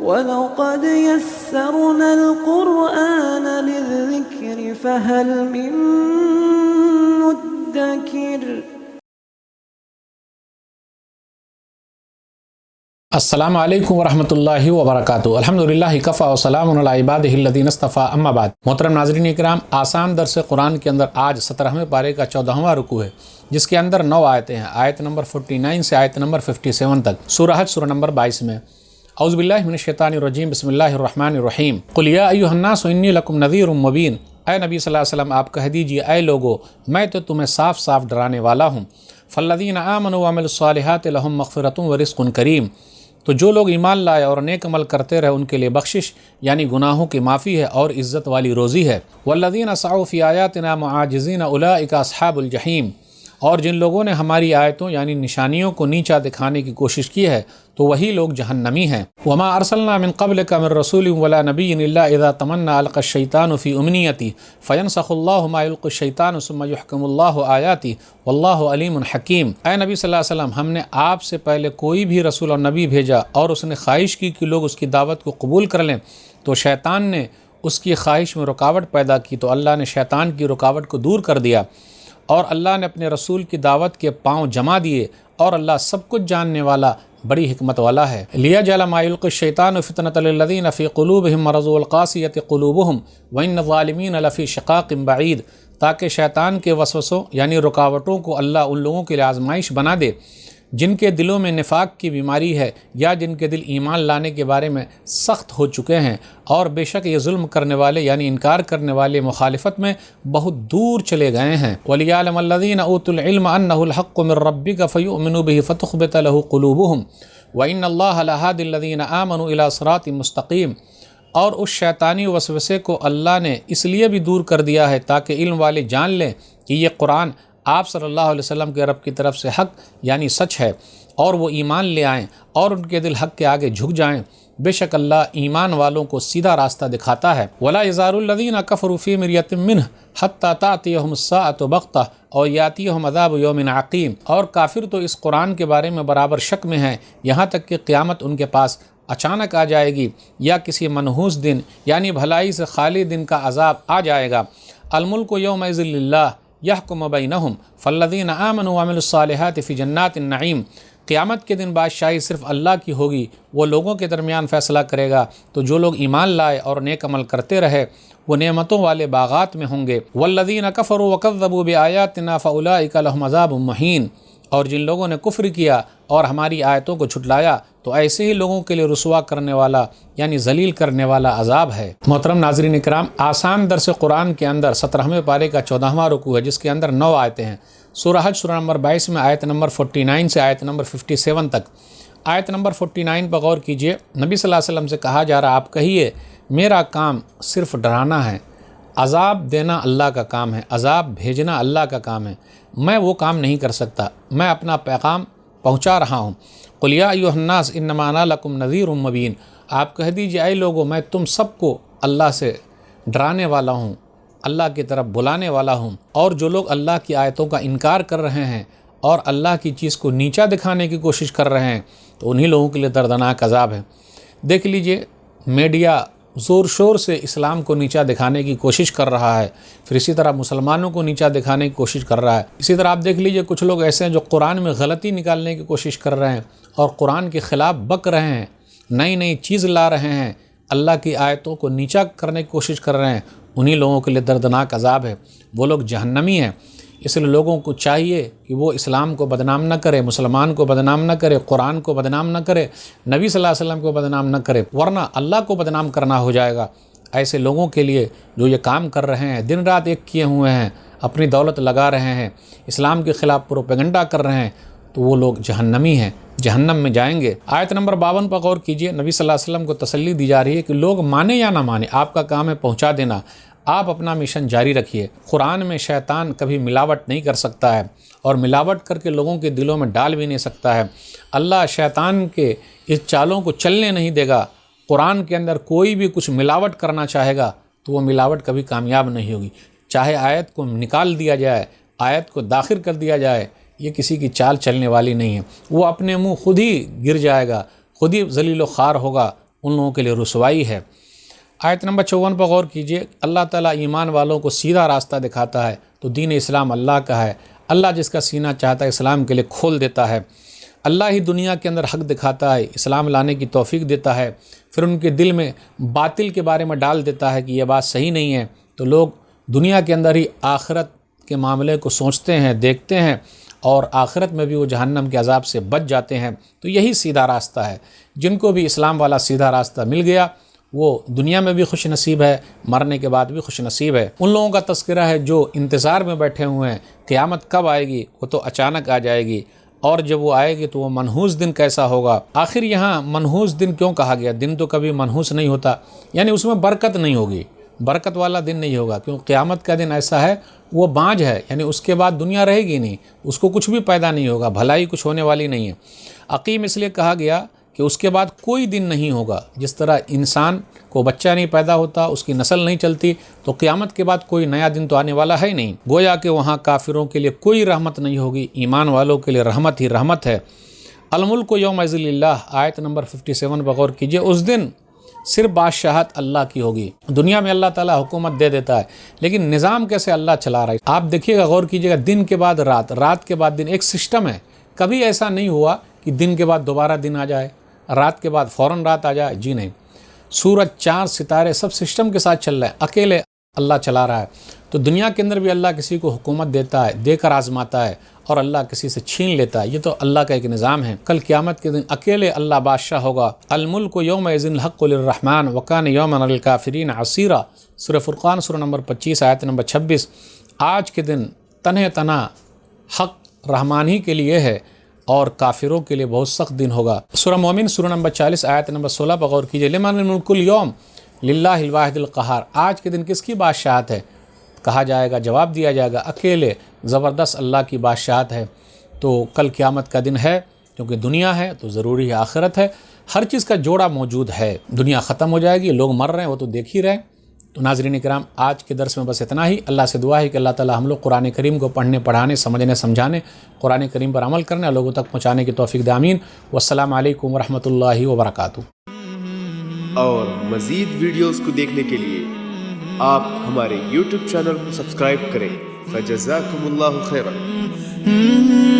وَلَقَدْ يَسَّرْنَا الْقُرْآنَ لِلذِّكْرِ فَهَلْ مِن مُّدَّكِرٍ۔ السلام علیکم ورحمۃ اللہ وبرکاتہ۔ الحمدللہ کفا وسلام علی عبادہ الذین اصطفیٰ، اما بعد۔ محترم ناظرین اکرام، آسان درس قرآن کے اندر آج 17ویں پارے کا 14واں رکوع ہے، جس کے اندر 9 آیتیں ہیں، آیت نمبر 49 سے آیت نمبر 57 تک، سورہ حج سورہ نمبر 22 میں۔ اعوذ باللہ من الشیطان الرجیم، بسم اللہ الرحمن الرحیم۔ قل یا ایھا الناس انی لکم نذیر مبین۔ اے نبی صلی اللہ علیہ وسلم آپ کہہ دیجئے، اے لوگو میں تو تمہیں صاف صاف ڈرانے والا ہوں۔ فالذین آمنوا وعملوا الصالحات لہم مغفرۃ ورزق کریم۔ تو جو لوگ ایمان لائے اور نیک عمل کرتے رہے ان کے لیے بخشش یعنی گناہوں کی معافی ہے اور عزت والی روزی ہے۔ والذین سعوا فی آیاتنا معاجزین اولئک اصحاب الجحیم۔ اور جن لوگوں نے ہماری آیتوں یعنی نشانیوں کو نیچا دکھانے کی کوشش کی ہے تو وہی لوگ جہنمی ہیں۔ وما ارسلنا من قبلک من رسول ولا نبی الا اذا تمنى القى الشیطان فی امنیته فینسخ اللہ ما یلقی الشیطان ثم یحکم اللہ آیاته واللہ علیم حکیم۔ اے نبی صلی اللہ علیہ وسلم، ہم نے آپ سے پہلے کوئی بھی رسول اور نبی بھیجا اور اس نے خواہش کی کہ لوگ اس کی دعوت کو قبول کر لیں تو شیطان نے اس کی خواہش میں رکاوٹ پیدا کی تو اللہ نے شیطان کی رکاوٹ کو دور کر دیا اور اللہ نے اپنے رسول کی دعوت کے پاؤں جما دیے، اور اللہ سب کچھ جاننے والا بڑی حکمت والا ہے۔ لیجعل ما یلقی الشیطان فتنۃ للذین فی قلوبہم مرض والقاسیۃ قلوبہم وان الظالمین لفی شقاق بعید، تاکہ شیطان کے وسوسوں یعنی رکاوٹوں کو اللہ ان لوگوں کے لیے آزمائش بنا دے جن کے دلوں میں نفاق کی بیماری ہے یا جن کے دل ایمان لانے کے بارے میں سخت ہو چکے ہیں، اور بے شک یہ ظلم کرنے والے یعنی انکار کرنے والے مخالفت میں بہت دور چلے گئے ہیں۔ وَلِيَعْلَمَ الَّذِينَ أُوتُوا الْعِلْمَ أَنَّهُ الْحَقُّ مِن رَّبِّكَ فَيُؤْمِنُوا بِهِ فَتُخْبِتَ لَهُ قُلُوبُهُمْ وَإِنَّ اللَّهَ لَهَادِ الَّذِينَ آمَنُوا إِلَىٰ صِرَاطٍ مُّسْتَقِيمٍ۔ اور اس شیطانی وسوسے کو اللہ نے اس لیے بھی دور کر دیا ہے تاکہ علم والے جان لیں کہ یہ قرآن آپ صلی اللہ علیہ وسلم کے رب کی طرف سے حق یعنی سچ ہے، اور وہ ایمان لے آئیں اور ان کے دل حق کے آگے جھک جائیں۔ بے شک اللہ ایمان والوں کو سیدھا راستہ دکھاتا ہے۔ وَلَا يَزَالُ الَّذِينَ كَفَرُوا فِي مِرْيَةٍ مِّنْهُ حَتَّىٰ تَأْتِيَهُمُ السَّاعَةُ بَغْتَةً أَوْ يَأْتِيَهُمْ عَذَابُ يَوْمٍ عَقِيمٍ۔ اور کافر تو اس قرآن کے بارے میں برابر شک میں ہیں یہاں تک کہ قیامت ان کے پاس اچانک آ جائے گی یا کسی منحوس دن یعنی بھلائی سے خالی دن کا عذاب آ جائے گا۔ الملک یومئذ للہ یحکم بینہم فالذین آمنوا وعملوا الصالحات فی جنات النعیم۔ قیامت کے دن بادشاہی صرف اللہ کی ہوگی، وہ لوگوں کے درمیان فیصلہ کرے گا، تو جو لوگ ایمان لائے اور نیک عمل کرتے رہے وہ نعمتوں والے باغات میں ہوں گے۔ والذین کفروا وکذبوا بآیاتنا فاولئک لہم عذاب مہین۔ اور جن لوگوں نے کفر کیا اور ہماری آیتوں کو جھٹلایا تو ایسے ہی لوگوں کے لیے رسوا کرنے والا یعنی ذلیل کرنے والا عذاب ہے۔ محترم ناظرین اکرام، آسان درس قرآن کے اندر 17ویں پارے کا 14واں رکوع ہے، جس کے اندر 9 آیتیں ہیں۔ سورہ حج سورہ نمبر 22 میں آیت نمبر 49 سے آیت نمبر 57 تک۔ آیت نمبر 49 پر غور کیجئے، نبی صلی اللہ علیہ وسلم سے کہا جا رہا آپ کہیے میرا کام صرف ڈرانا ہے، عذاب دینا اللہ کا کام ہے، عذاب بھیجنا اللہ کا کام ہے، میں وہ کام نہیں کر سکتا، میں اپنا پیغام پہنچا رہا ہوں۔ قل یا ایھا الناس انما انا لکم نذیر مبین۔ آپ کہہ دیجئے اے لوگو میں تم سب کو اللہ سے ڈرانے والا ہوں، اللہ کی طرف بلانے والا ہوں، اور جو لوگ اللہ کی آیتوں کا انکار کر رہے ہیں اور اللہ کی چیز کو نیچا دکھانے کی کوشش کر رہے ہیں تو انہی لوگوں کے لیے دردناک عذاب ہے۔ دیکھ لیجئے میڈیا زور شور سے اسلام کو نیچا دکھانے کی کوشش کر رہا ہے، پھر اسی طرح مسلمانوں کو نیچا دکھانے کی کوشش کر رہا ہے۔ اسی طرح آپ دیکھ لیجئے کچھ لوگ ایسے ہیں جو قرآن میں غلطی نکالنے کی کوشش کر رہے ہیں اور قرآن کے خلاف بک رہے ہیں، نئی نئی چیز لا رہے ہیں، اللہ کی آیتوں کو نیچا کرنے کی کوشش کر رہے ہیں، انہی لوگوں کے لیے دردناک عذاب ہے، وہ لوگ جہنمی ہیں۔ اس لیے لوگوں کو چاہیے کہ وہ اسلام کو بدنام نہ کرے، مسلمان کو بدنام نہ کرے، قرآن کو بدنام نہ کرے، نبی صلی اللہ علیہ وسلم کو بدنام نہ کرے، ورنہ اللہ کو بدنام کرنا ہو جائے گا۔ ایسے لوگوں کے لیے جو یہ کام کر رہے ہیں، دن رات ایک کیے ہوئے ہیں، اپنی دولت لگا رہے ہیں، اسلام کے خلاف پروپیگنڈا کر رہے ہیں، تو وہ لوگ جہنمی ہیں، جہنم میں جائیں گے۔ آیت نمبر 52 پر غور کیجئے، نبی صلی اللہ علیہ وسلم کو تسلی دی جا رہی ہے کہ لوگ مانے یا نہ مانے آپ کا کام ہے پہنچا دینا، آپ اپنا مشن جاری رکھیے۔ قرآن میں شیطان کبھی ملاوٹ نہیں کر سکتا ہے اور ملاوٹ کر کے لوگوں کے دلوں میں ڈال بھی نہیں سکتا ہے۔ اللہ شیطان کے اس چالوں کو چلنے نہیں دے گا۔ قرآن کے اندر کوئی بھی کچھ ملاوٹ کرنا چاہے گا تو وہ ملاوٹ کبھی کامیاب نہیں ہوگی، چاہے آیت کو نکال دیا جائے، آیت کو داخل کر دیا جائے، یہ کسی کی چال چلنے والی نہیں ہے۔ وہ اپنے منہ خود ہی گر جائے گا، خود ہی ذلیل و خوار ہوگا، ان لوگوں کے لیے رسوائی ہے۔ آیت نمبر 54 پر غور کیجئے، اللہ تعالیٰ ایمان والوں کو سیدھا راستہ دکھاتا ہے تو دین اسلام اللہ کا ہے، اللہ جس کا سینہ چاہتا ہے اسلام کے لیے کھول دیتا ہے، اللہ ہی دنیا کے اندر حق دکھاتا ہے، اسلام لانے کی توفیق دیتا ہے، پھر ان کے دل میں باطل کے بارے میں ڈال دیتا ہے کہ یہ بات صحیح نہیں ہے، تو لوگ دنیا کے اندر ہی آخرت کے معاملے کو سوچتے ہیں، دیکھتے ہیں، اور آخرت میں بھی وہ جہنم کے عذاب سے بچ جاتے ہیں۔ تو یہی سیدھا راستہ ہے۔ جن کو بھی اسلام والا سیدھا راستہ مل گیا وہ دنیا میں بھی خوش نصیب ہے، مرنے کے بعد بھی خوش نصیب ہے۔ ان لوگوں کا تذکرہ ہے جو انتظار میں بیٹھے ہوئے ہیں، قیامت کب آئے گی؟ وہ تو اچانک آ جائے گی، اور جب وہ آئے گی تو وہ منحوس دن کیسا ہوگا۔ آخر یہاں منحوس دن کیوں کہا گیا؟ دن تو کبھی منحوس نہیں ہوتا، یعنی اس میں برکت نہیں ہوگی، برکت والا دن نہیں ہوگا، کیوں قیامت کا دن ایسا ہے وہ بانجھ ہے، یعنی اس کے بعد دنیا رہے گی نہیں، اس کو کچھ بھی پیدا نہیں ہوگا، بھلائی کچھ ہونے والی نہیں ہے۔ عقیم اس لیے کہا گیا کہ اس کے بعد کوئی دن نہیں ہوگا۔ جس طرح انسان کو بچہ نہیں پیدا ہوتا، اس کی نسل نہیں چلتی، تو قیامت کے بعد کوئی نیا دن تو آنے والا ہے نہیں۔ گویا کہ وہاں کافروں کے لیے کوئی رحمت نہیں ہوگی، ایمان والوں کے لیے رحمت ہی رحمت ہے۔ الملک یومئذ للہ، آیت نمبر 57 بغور کیجئے، اس دن صرف بادشاہت اللہ کی ہوگی۔ دنیا میں اللہ تعالیٰ حکومت دے دیتا ہے، لیکن نظام کیسے اللہ چلا رہا ہے؟ آپ دیکھیے گا، غور کیجئے گا، دن کے بعد رات، رات کے بعد دن، ایک سسٹم ہے۔ کبھی ایسا نہیں ہوا کہ دن کے بعد دوبارہ دن آ جائے، رات کے بعد فوراً رات آ جائے، جی نہیں۔ سورج، چاند، ستارے سب سسٹم کے ساتھ چل رہے ہیں، اکیلے اللہ چلا رہا ہے۔ تو دنیا کے اندر بھی اللہ کسی کو حکومت دیتا ہے، دے کر آزماتا ہے، اور اللہ کسی سے چھین لیتا ہے۔ یہ تو اللہ کا ایک نظام ہے۔ کل قیامت کے دن اکیلے اللہ بادشاہ ہوگا۔ الملک یومئذ الحق للرحمن وکان یوما علی الکافرین عسیرا، سورہ فرقان سورہ نمبر 25 آیت نمبر 26۔ آج کے دن تنہ تنہا حق رحمان ہی کے لیے ہے، اور کافروں کے لیے بہت سخت دن ہوگا۔ سورہ مومن سورہ نمبر 40 آیت نمبر 16 پر غور کیجئے، لمن الملک اليوم للہ الواحد القہار، آج کے دن کس کی بادشاہت ہے؟ کہا جائے گا، جواب دیا جائے گا، اکیلے زبردست اللہ کی بادشاہت ہے۔ تو کل قیامت کا دن ہے، کیونکہ دنیا ہے تو ضروری ہے آخرت ہے، ہر چیز کا جوڑا موجود ہے۔ دنیا ختم ہو جائے گی، لوگ مر رہے ہیں، وہ تو دیکھ ہی رہے ہیں۔ تو ناظرین کرام، آج کے درس میں بس اتنا ہی۔ اللہ سے دعا ہے کہ اللہ تعالی ہم لوگ قرآن کریم کو پڑھنے، پڑھانے، سمجھنے، سمجھانے، قرآن کریم پر عمل کرنے اور لوگوں تک پہنچانے کی توفیق دے، آمین۔ والسلام علیکم ورحمۃ اللہ وبرکاتہ۔ اور مزید ویڈیوز کو دیکھنے کے لیے آپ ہمارے YouTube چینل کو سبسکرائب کریں۔ فجزاکم اللہ خیرا۔